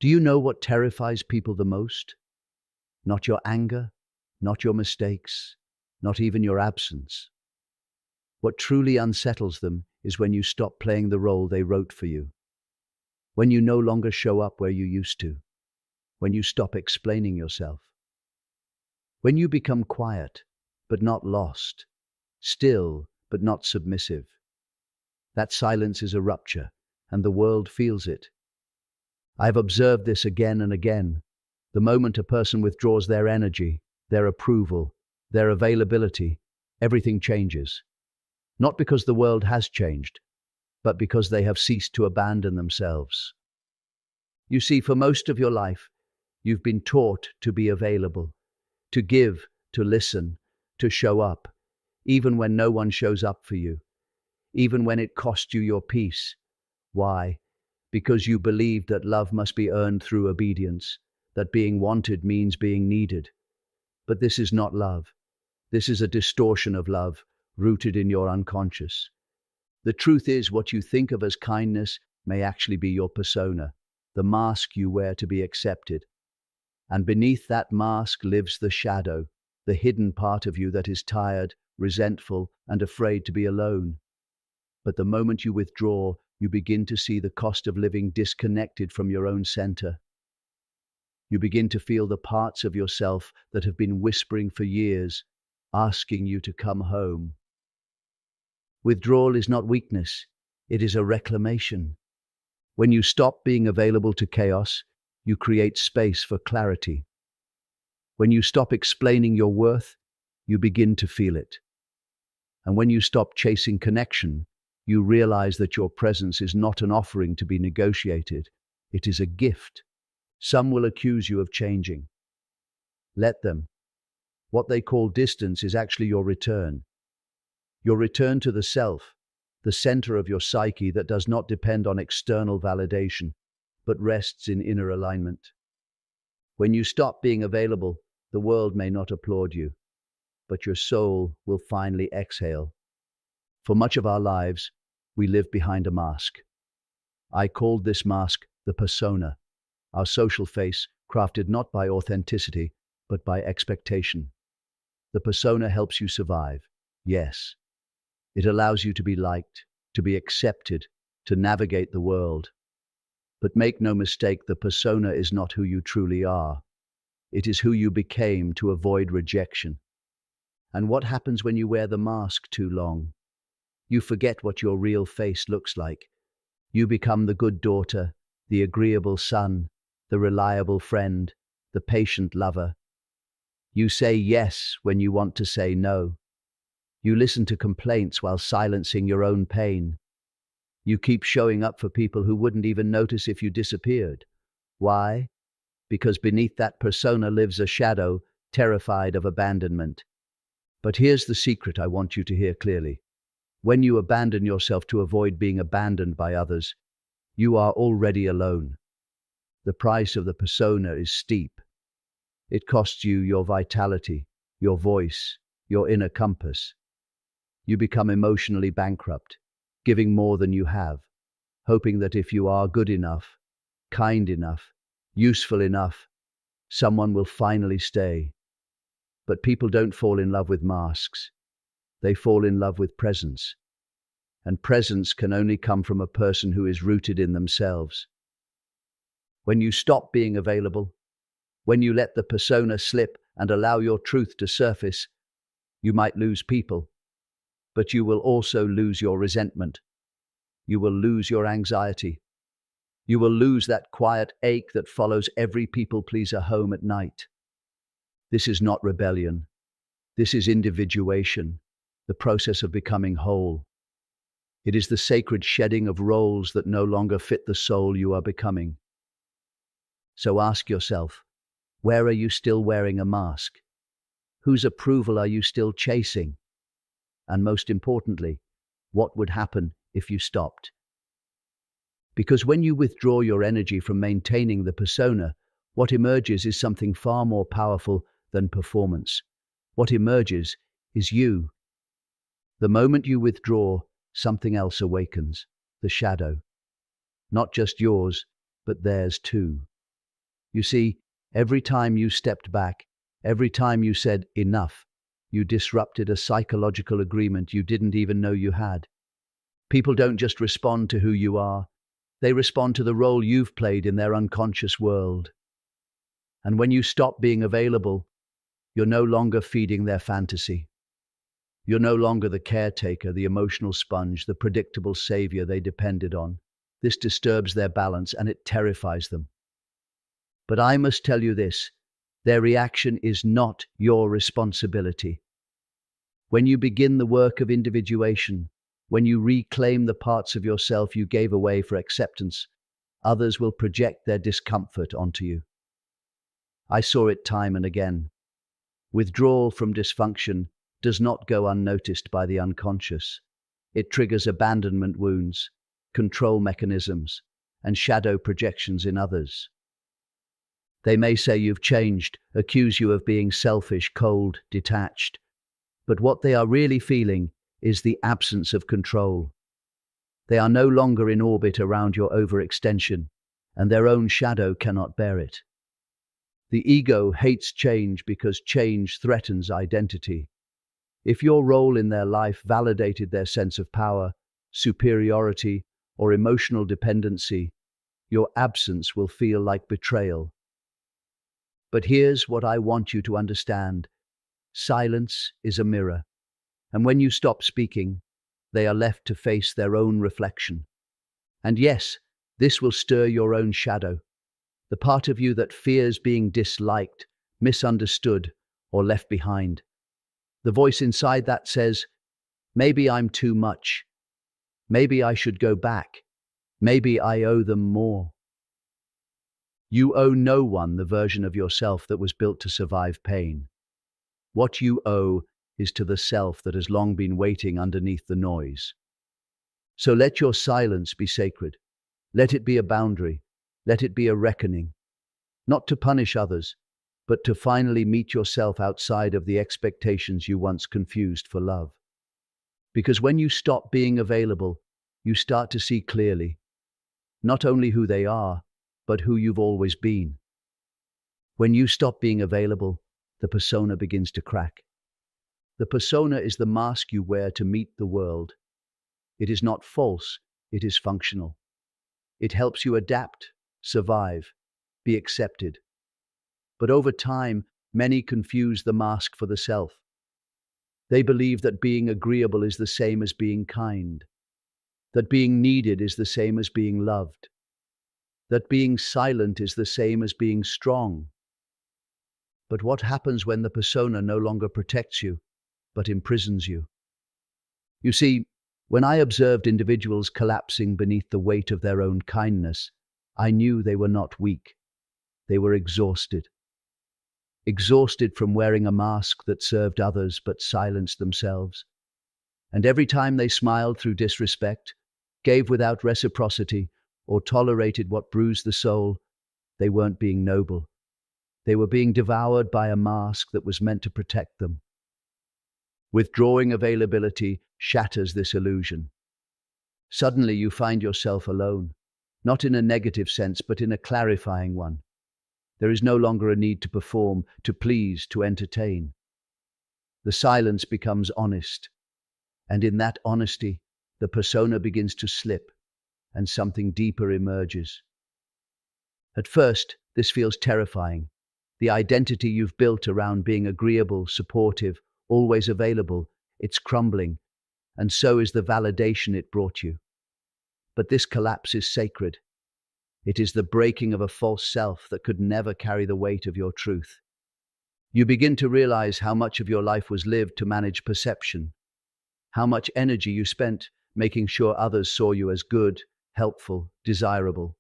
Do you know what terrifies people the most? Not your anger, not your mistakes, not even your absence. What truly unsettles them is when you stop playing the role they wrote for you, when you no longer show up where you used to, when you stop explaining yourself, when you become quiet but not lost, still but not submissive. That silence is a rupture, and the world feels it. I've observed this again and again. The moment a person withdraws their energy, their approval, their availability, everything changes. Not because the world has changed, but because they have ceased to abandon themselves. You see, for most of your life, you've been taught to be available, to give, to listen, to show up, even when no one shows up for you, even when it cost you your peace. Why? Because you believed that love must be earned through obedience, that being wanted means being needed. But this is not love. This is a distortion of love, rooted in your unconscious. The truth is, what you think of as kindness may actually be your persona, the mask you wear to be accepted. And beneath that mask lives the shadow, the hidden part of you that is tired, resentful, and afraid to be alone. But the moment you withdraw, you begin to see the cost of living disconnected from your own center. You begin to feel the parts of yourself that have been whispering for years, asking you to come home. Withdrawal is not weakness, it is a reclamation. When you stop being available to chaos, you create space for clarity. When you stop explaining your worth, you begin to feel it. And when you stop chasing connection, you realize that your presence is not an offering to be negotiated. It is a gift. Some will accuse you of changing. Let them. What they call distance is actually your return. Your return to the self, the center of your psyche that does not depend on external validation, but rests in inner alignment. When you stop being available, the world may not applaud you, but your soul will finally exhale. For much of our lives, we live behind a mask. I called this mask the persona, our social face crafted not by authenticity, but by expectation. The persona helps you survive, yes. It allows you to be liked, to be accepted, to navigate the world. But make no mistake, the persona is not who you truly are. It is who you became to avoid rejection. And what happens when you wear the mask too long? You forget what your real face looks like. You become the good daughter, the agreeable son, the reliable friend, the patient lover. You say yes when you want to say no. You listen to complaints while silencing your own pain. You keep showing up for people who wouldn't even notice if you disappeared. Why? Because beneath that persona lives a shadow, terrified of abandonment. But here's the secret I want you to hear clearly. When you abandon yourself to avoid being abandoned by others, you are already alone. The price of the persona is steep. It costs you your vitality, your voice, your inner compass. You become emotionally bankrupt, giving more than you have, hoping that if you are good enough, kind enough, useful enough, someone will finally stay. But people don't fall in love with masks. They fall in love with presence. And presence can only come from a person who is rooted in themselves. When you stop being available, when you let the persona slip and allow your truth to surface, you might lose people, but you will also lose your resentment. You will lose your anxiety. You will lose that quiet ache that follows every people-pleaser home at night. This is not rebellion. This is individuation, the process of becoming whole. It is the sacred shedding of roles that no longer fit the soul you are becoming. So ask yourself, where are you still wearing a mask? Whose approval are you still chasing? And most importantly, what would happen if you stopped? Because when you withdraw your energy from maintaining the persona, what emerges is something far more powerful than performance. What emerges is you. The moment you withdraw, something else awakens, the shadow. Not just yours, but theirs too. You see, every time you stepped back, every time you said enough, you disrupted a psychological agreement you didn't even know you had. People don't just respond to who you are, they respond to the role you've played in their unconscious world. And when you stop being available, you're no longer feeding their fantasy. You're no longer the caretaker, the emotional sponge, the predictable savior they depended on. This disturbs their balance and it terrifies them. But I must tell you this, their reaction is not your responsibility. When you begin the work of individuation, when you reclaim the parts of yourself you gave away for acceptance, others will project their discomfort onto you. I saw it time and again. Withdrawal from dysfunction does not go unnoticed by the unconscious. It triggers abandonment wounds, control mechanisms, and shadow projections in others. They may say you've changed, accuse you of being selfish, cold, detached. But what they are really feeling is the absence of control. They are no longer in orbit around your overextension, and their own shadow cannot bear it. The ego hates change because change threatens identity. If your role in their life validated their sense of power, superiority, or emotional dependency, your absence will feel like betrayal. But here's what I want you to understand. Silence is a mirror, and when you stop speaking, they are left to face their own reflection. And yes, this will stir your own shadow, the part of you that fears being disliked, misunderstood, or left behind. The voice inside that says, maybe I'm too much. Maybe I should go back. Maybe I owe them more. You owe no one the version of yourself that was built to survive pain. What you owe is to the self that has long been waiting underneath the noise. So let your silence be sacred. Let it be a boundary. Let it be a reckoning. Not to punish others, but to finally meet yourself outside of the expectations you once confused for love. Because when you stop being available, you start to see clearly, not only who they are, but who you've always been. When you stop being available, the persona begins to crack. The persona is the mask you wear to meet the world. It is not false, it is functional. It helps you adapt, survive, be accepted. But over time, many confuse the mask for the self. They believe that being agreeable is the same as being kind, that being needed is the same as being loved, that being silent is the same as being strong. But what happens when the persona no longer protects you, but imprisons you? You see, when I observed individuals collapsing beneath the weight of their own kindness, I knew they were not weak. They were exhausted. Exhausted from wearing a mask that served others but silenced themselves. And every time they smiled through disrespect, gave without reciprocity, or tolerated what bruised the soul, they weren't being noble. They were being devoured by a mask that was meant to protect them. Withdrawing availability shatters this illusion. Suddenly you find yourself alone, not in a negative sense, but in a clarifying one. There is no longer a need to perform, to please, to entertain. The silence becomes honest, and in that honesty, the persona begins to slip, and something deeper emerges. At first, this feels terrifying. The identity you've built around being agreeable, supportive, always available, it's crumbling, and so is the validation it brought you. But this collapse is sacred. It is the breaking of a false self that could never carry the weight of your truth. You begin to realize how much of your life was lived to manage perception, how much energy you spent making sure others saw you as good, helpful, desirable.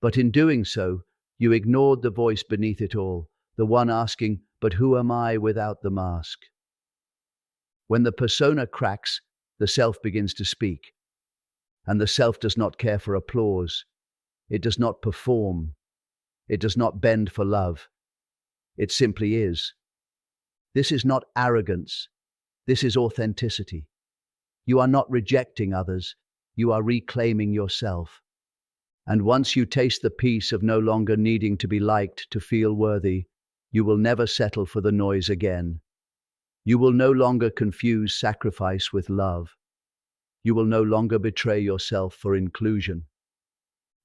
But in doing so, you ignored the voice beneath it all, the one asking, "But who am I without the mask?" When the persona cracks, the self begins to speak. And the self does not care for applause. It does not perform. It does not bend for love. It simply is. This is not arrogance. This is authenticity. You are not rejecting others. You are reclaiming yourself. And once you taste the peace of no longer needing to be liked to feel worthy, you will never settle for the noise again. You will no longer confuse sacrifice with love. You will no longer betray yourself for inclusion.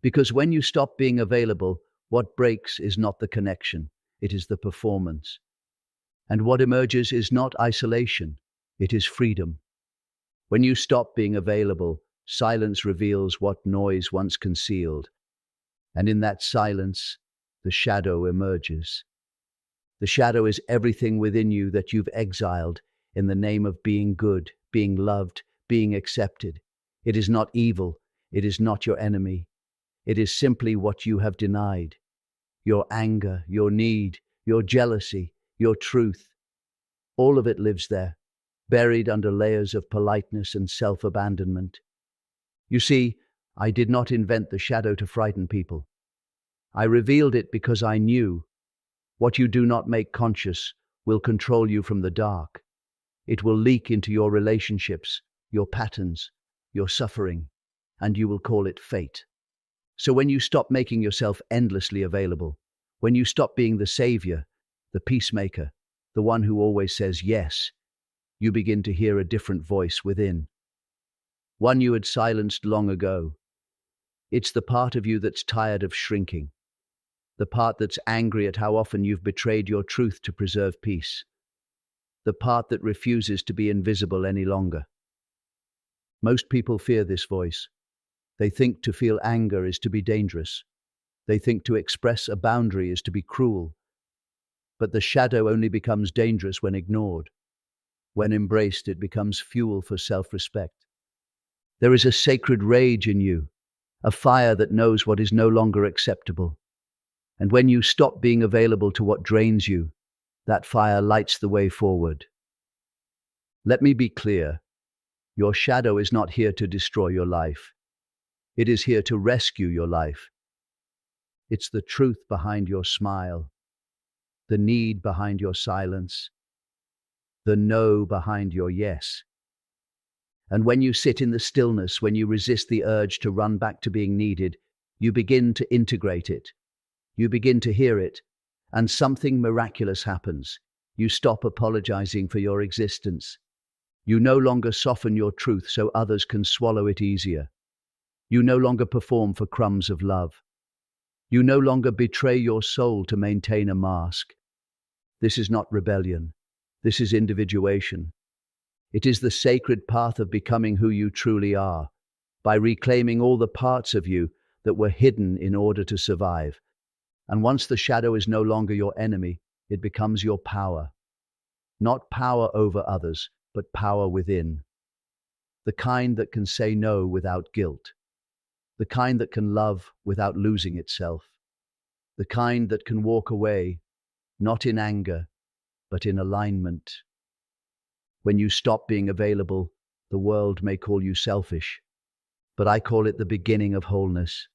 Because when you stop being available, what breaks is not the connection, it is the performance. And what emerges is not isolation, it is freedom. When you stop being available, silence reveals what noise once concealed. And in that silence, the shadow emerges. The shadow is everything within you that you've exiled in the name of being good, being loved, being accepted. It is not evil, it is not your enemy. It is simply what you have denied. Your anger, your need, your jealousy, your truth. All of it lives there, buried under layers of politeness and self-abandonment. You see, I did not invent the shadow to frighten people. I revealed it because I knew what you do not make conscious will control you from the dark. It will leak into your relationships, your patterns, your suffering, and you will call it fate. So when you stop making yourself endlessly available, when you stop being the savior, the peacemaker, the one who always says yes, you begin to hear a different voice within. One you had silenced long ago. It's the part of you that's tired of shrinking. The part that's angry at how often you've betrayed your truth to preserve peace. The part that refuses to be invisible any longer. Most people fear this voice. They think to feel anger is to be dangerous. They think to express a boundary is to be cruel. But the shadow only becomes dangerous when ignored. When embraced, it becomes fuel for self-respect. There is a sacred rage in you, a fire that knows what is no longer acceptable. And when you stop being available to what drains you, that fire lights the way forward. Let me be clear. Your shadow is not here to destroy your life. It is here to rescue your life. It's the truth behind your smile, the need behind your silence, the no behind your yes. And when you sit in the stillness, when you resist the urge to run back to being needed, you begin to integrate it. You begin to hear it, and something miraculous happens. You stop apologizing for your existence. You no longer soften your truth so others can swallow it easier. You no longer perform for crumbs of love. You no longer betray your soul to maintain a mask. This is not rebellion. This is individuation. It is the sacred path of becoming who you truly are, by reclaiming all the parts of you that were hidden in order to survive. And once the shadow is no longer your enemy, it becomes your power. Not power over others, but power within. The kind that can say no without guilt. The kind that can love without losing itself. The kind that can walk away, not in anger, but in alignment. When you stop being available, the world may call you selfish, but I call it the beginning of wholeness.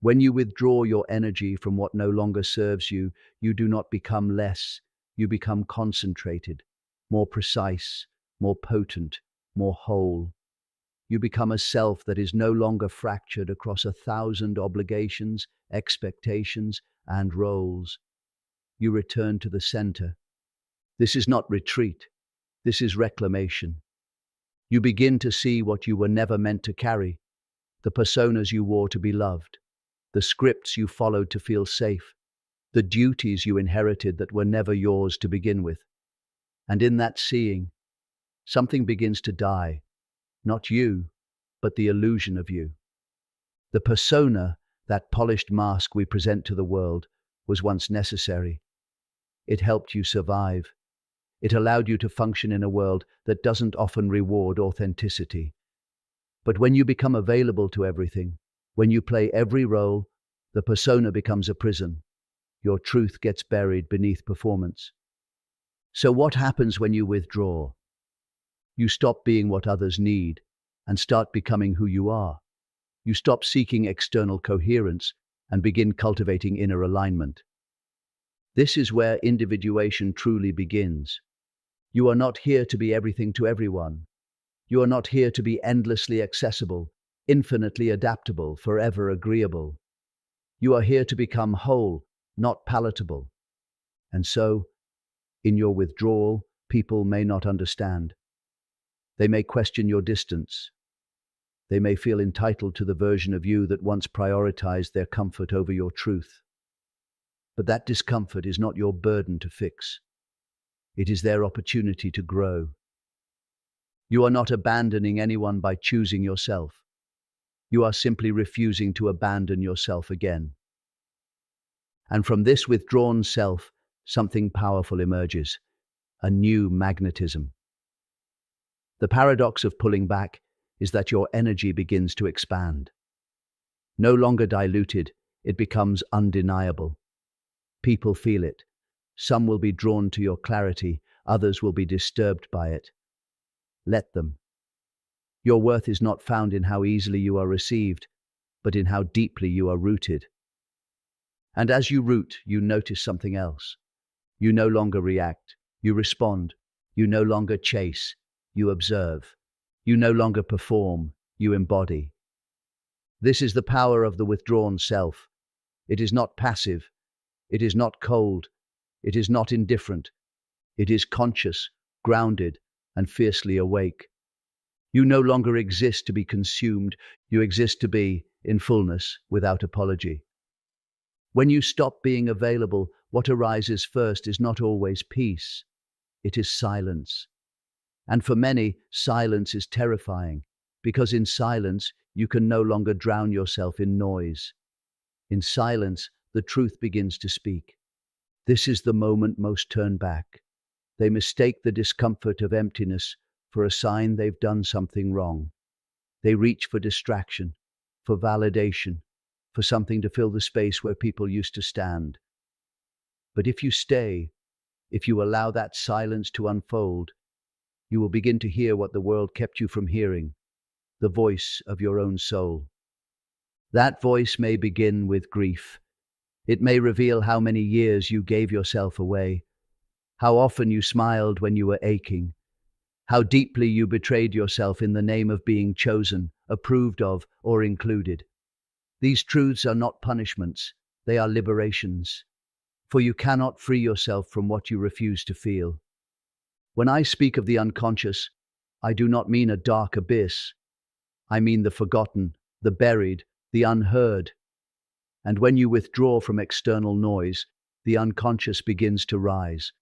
When you withdraw your energy from what no longer serves you, you do not become less, you become concentrated, more precise, more potent, more whole. You become a self that is no longer fractured across 1,000 obligations, expectations, and roles. You return to the center. This is not retreat. This is reclamation. You begin to see what you were never meant to carry, the personas you wore to be loved, the scripts you followed to feel safe, the duties you inherited that were never yours to begin with. And in that seeing, something begins to die, not you, but the illusion of you. The persona, that polished mask we present to the world, was once necessary. It helped you survive. It allowed you to function in a world that doesn't often reward authenticity. But when you become available to everything, when you play every role, the persona becomes a prison. Your truth gets buried beneath performance. So what happens when you withdraw? You stop being what others need and start becoming who you are. You stop seeking external coherence and begin cultivating inner alignment. This is where individuation truly begins. You are not here to be everything to everyone. You are not here to be endlessly accessible. infinitely adaptable, forever agreeable. You are here to become whole, not palatable. And so, in your withdrawal, people may not understand. They may question your distance. They may feel entitled to the version of you that once prioritized their comfort over your truth. But that discomfort is not your burden to fix. It is their opportunity to grow. You are not abandoning anyone by choosing yourself. You are simply refusing to abandon yourself again. And from this withdrawn self, something powerful emerges, a new magnetism. The paradox of pulling back is that your energy begins to expand. No longer diluted, it becomes undeniable. People feel it. Some will be drawn to your clarity, others will be disturbed by it. Let them. Your worth is not found in how easily you are received, but in how deeply you are rooted. And as you root, you notice something else. You no longer react, you respond. You no longer chase, you observe. You no longer perform, you embody. This is the power of the withdrawn self. It is not passive. It is not cold. It is not indifferent. It is conscious, grounded, and fiercely awake. You no longer exist to be consumed. You exist to be, in fullness, without apology. When you stop being available, what arises first is not always peace. It is silence. And for many, silence is terrifying, because in silence, you can no longer drown yourself in noise. In silence, the truth begins to speak. This is the moment most turn back. They mistake the discomfort of emptiness for a sign they've done something wrong. They reach for distraction, for validation, for something to fill the space where people used to stand. But if you stay, if you allow that silence to unfold, you will begin to hear what the world kept you from hearing, the voice of your own soul. That voice may begin with grief. It may reveal how many years you gave yourself away, how often you smiled when you were aching, how deeply you betrayed yourself in the name of being chosen, approved of, or included. These truths are not punishments, they are liberations. For you cannot free yourself from what you refuse to feel. When I speak of the unconscious, I do not mean a dark abyss. I mean the forgotten, the buried, the unheard. And when you withdraw from external noise, the unconscious begins to rise.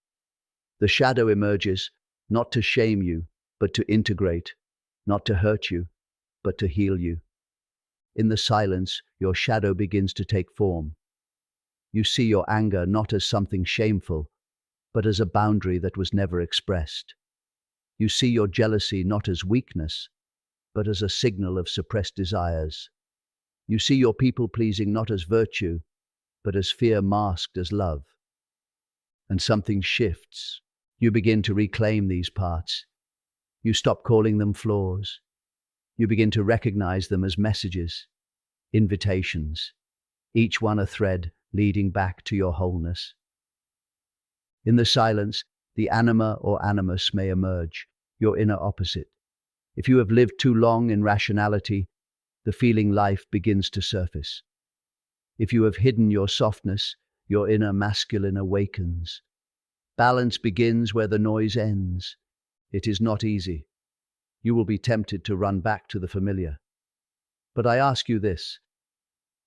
The shadow emerges, not to shame you, but to integrate, not to hurt you, but to heal you. In the silence, your shadow begins to take form. You see your anger not as something shameful, but as a boundary that was never expressed. You see your jealousy not as weakness, but as a signal of suppressed desires. You see your people-pleasing not as virtue, but as fear masked as love. And something shifts. You begin to reclaim these parts. You stop calling them flaws. You begin to recognize them as messages, invitations, each one a thread leading back to your wholeness. In the silence, the anima or animus may emerge, your inner opposite. If you have lived too long in rationality, the feeling life begins to surface. If you have hidden your softness, your inner masculine awakens. Balance begins where the noise ends. It is not easy. You will be tempted to run back to the familiar. But I ask you this: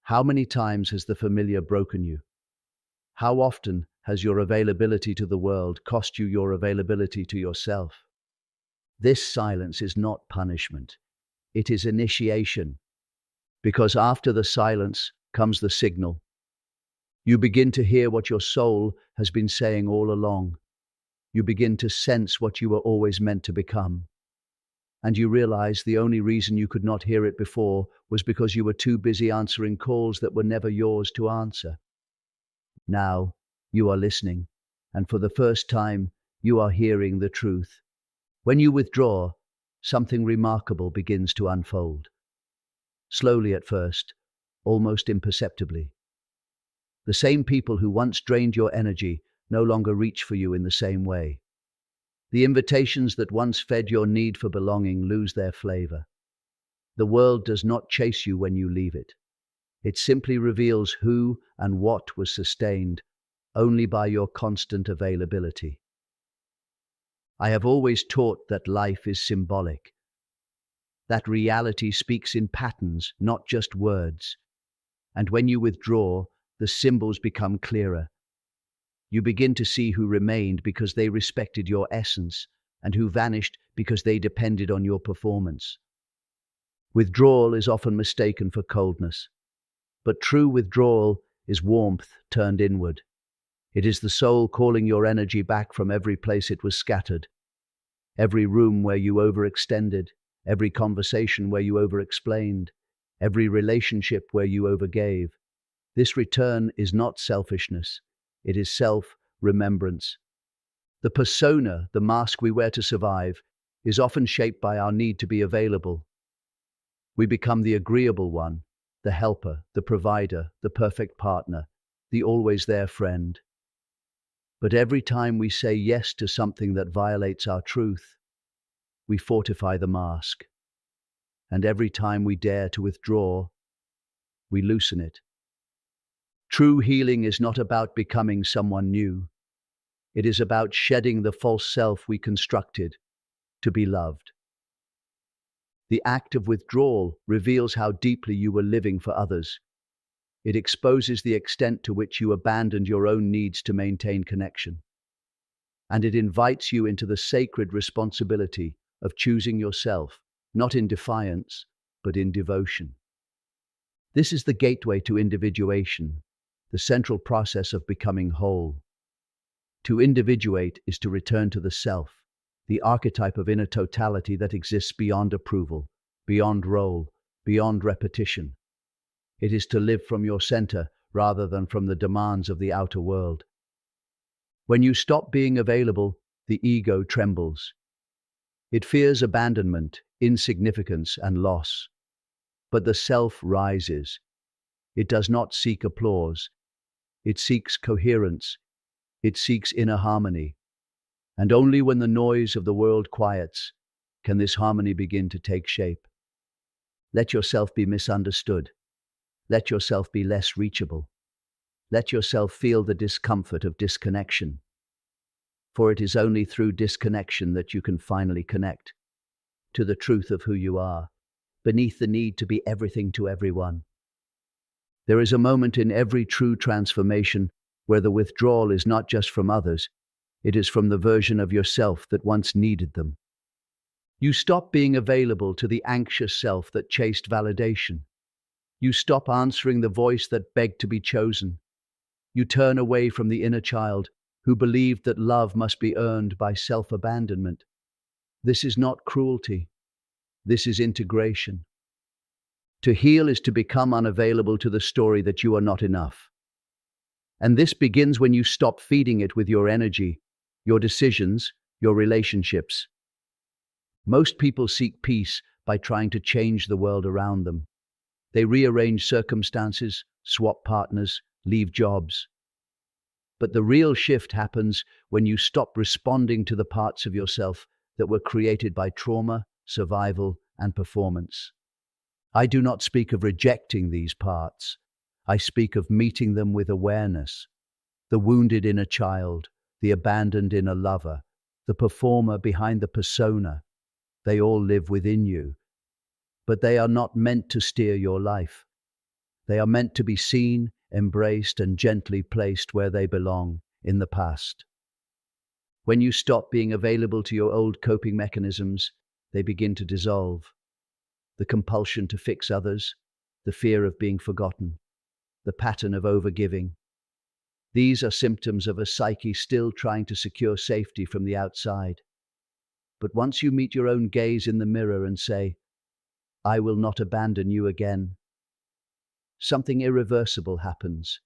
how many times has the familiar broken you? How often has your availability to the world cost you your availability to yourself? This silence is not punishment. It is initiation. Because after the silence comes the signal. You begin to hear what your soul has been saying all along. You begin to sense what you were always meant to become. And you realize the only reason you could not hear it before was because you were too busy answering calls that were never yours to answer. Now, you are listening, and for the first time, you are hearing the truth. When you withdraw, something remarkable begins to unfold. Slowly at first, almost imperceptibly. The same people who once drained your energy no longer reach for you in the same way. The invitations that once fed your need for belonging lose their flavor. The world does not chase you when you leave it. It simply reveals who and what was sustained only by your constant availability. I have always taught that life is symbolic, that reality speaks in patterns, not just words. And when you withdraw, the symbols become clearer. You begin to see who remained because they respected your essence and who vanished because they depended on your performance. Withdrawal is often mistaken for coldness, but true withdrawal is warmth turned inward. It is the soul calling your energy back from every place it was scattered, every room where you overextended, every conversation where you overexplained, every relationship where you overgave. This return is not selfishness, it is self-remembrance. The persona, the mask we wear to survive, is often shaped by our need to be available. We become the agreeable one, the helper, the provider, the perfect partner, the always there friend. But every time we say yes to something that violates our truth, we fortify the mask. And every time we dare to withdraw, we loosen it. True healing is not about becoming someone new. It is about shedding the false self we constructed to be loved. The act of withdrawal reveals how deeply you were living for others. It exposes the extent to which you abandoned your own needs to maintain connection. And it invites you into the sacred responsibility of choosing yourself, not in defiance, but in devotion. This is the gateway to individuation, the central process of becoming whole. To individuate is to return to the self, the archetype of inner totality that exists beyond approval, beyond role, beyond repetition. It is to live from your center rather than from the demands of the outer world. When you stop being available, the ego trembles. It fears abandonment, insignificance, and loss. But the self rises. It does not seek applause. It seeks coherence. It seeks inner harmony. And only when the noise of the world quiets can this harmony begin to take shape. Let yourself be misunderstood. Let yourself be less reachable. Let yourself feel the discomfort of disconnection. For it is only through disconnection that you can finally connect to the truth of who you are, beneath the need to be everything to everyone. There is a moment in every true transformation where the withdrawal is not just from others, it is from the version of yourself that once needed them. You stop being available to the anxious self that chased validation. You stop answering the voice that begged to be chosen. You turn away from the inner child who believed that love must be earned by self-abandonment. This is not cruelty. This is integration. To heal is to become unavailable to the story that you are not enough. And this begins when you stop feeding it with your energy, your decisions, your relationships. Most people seek peace by trying to change the world around them. They rearrange circumstances, swap partners, leave jobs. But the real shift happens when you stop responding to the parts of yourself that were created by trauma, survival, and performance. I do not speak of rejecting these parts. I speak of meeting them with awareness. The wounded inner child, the abandoned inner lover, the performer behind the persona, they all live within you. But they are not meant to steer your life. They are meant to be seen, embraced, and gently placed where they belong, in the past. When you stop being available to your old coping mechanisms, they begin to dissolve. The compulsion to fix others, the fear of being forgotten, the pattern of overgiving. These are symptoms of a psyche still trying to secure safety from the outside. But once you meet your own gaze in the mirror and say, "I will not abandon you again," something irreversible happens.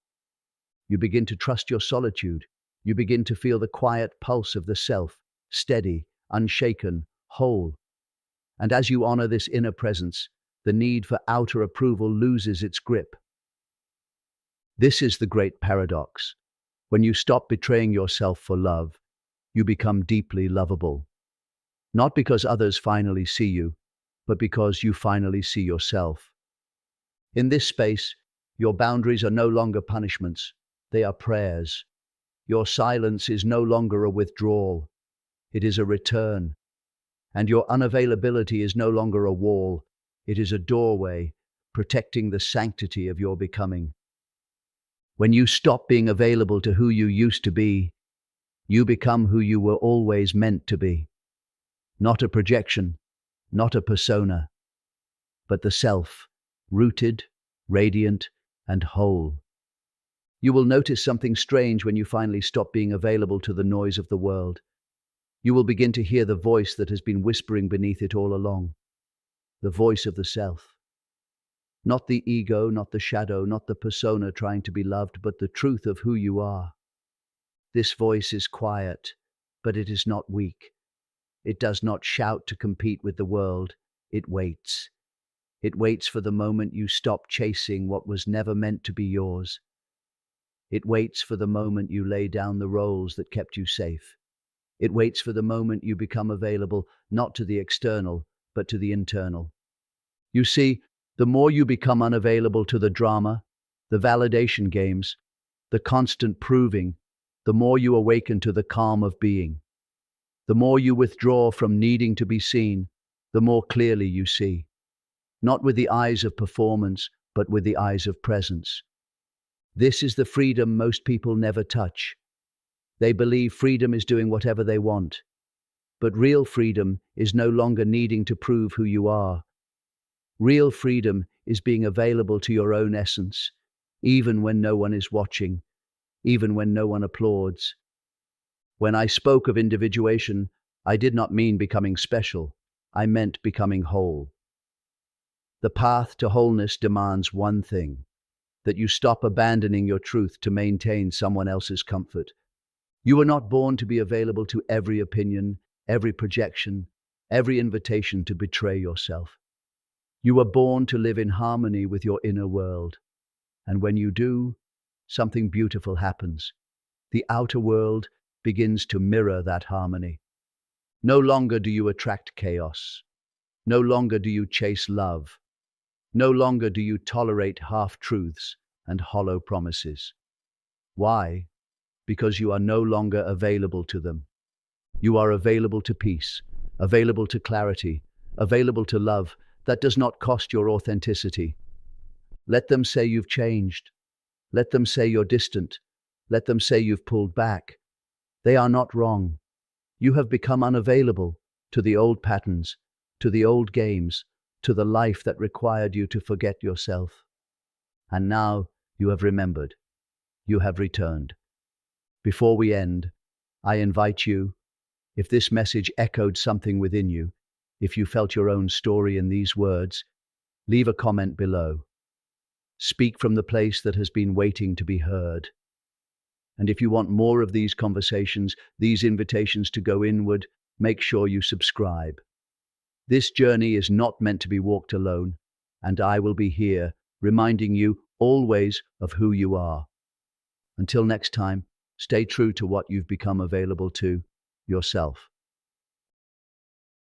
You begin to trust your solitude. You begin to feel the quiet pulse of the self, steady, unshaken, whole. And as you honor this inner presence, the need for outer approval loses its grip. This is the great paradox. When you stop betraying yourself for love, you become deeply lovable. Not because others finally see you, but because you finally see yourself. In this space, your boundaries are no longer punishments, they are prayers. Your silence is no longer a withdrawal, it is a return. And your unavailability is no longer a wall, it is a doorway, protecting the sanctity of your becoming. When you stop being available to who you used to be, you become who you were always meant to be. Not a projection, not a persona, but the self, rooted, radiant, and whole. You will notice something strange when you finally stop being available to the noise of the world. You will begin to hear the voice that has been whispering beneath it all along. The voice of the self. Not the ego, not the shadow, not the persona trying to be loved, but the truth of who you are. This voice is quiet, but it is not weak. It does not shout to compete with the world. It waits. It waits for the moment you stop chasing what was never meant to be yours. It waits for the moment you lay down the roles that kept you safe. It waits for the moment you become available, not to the external, but to the internal. You see, the more you become unavailable to the drama, the validation games, the constant proving, the more you awaken to the calm of being. The more you withdraw from needing to be seen, the more clearly you see. Not with the eyes of performance, but with the eyes of presence. This is the freedom most people never touch. They believe freedom is doing whatever they want. But real freedom is no longer needing to prove who you are. Real freedom is being available to your own essence, even when no one is watching, even when no one applauds. When I spoke of individuation, I did not mean becoming special. I meant becoming whole. The path to wholeness demands one thing, that you stop abandoning your truth to maintain someone else's comfort. You were not born to be available to every opinion, every projection, every invitation to betray yourself. You were born to live in harmony with your inner world. And when you do, something beautiful happens. The outer world begins to mirror that harmony. No longer do you attract chaos. No longer do you chase love. No longer do you tolerate half-truths and hollow promises. Why? Because you are no longer available to them. You are available to peace, available to clarity, available to love that does not cost your authenticity. Let them say you've changed. Let them say you're distant. Let them say you've pulled back. They are not wrong. You have become unavailable to the old patterns, to the old games, to the life that required you to forget yourself. And now you have remembered. You have returned. Before we end, I invite you, if this message echoed something within you, if you felt your own story in these words, leave a comment below. Speak from the place that has been waiting to be heard. And if you want more of these conversations, these invitations to go inward, make sure you subscribe. This journey is not meant to be walked alone, and I will be here, reminding you always of who you are. Until next time, stay true to what you've become available to yourself.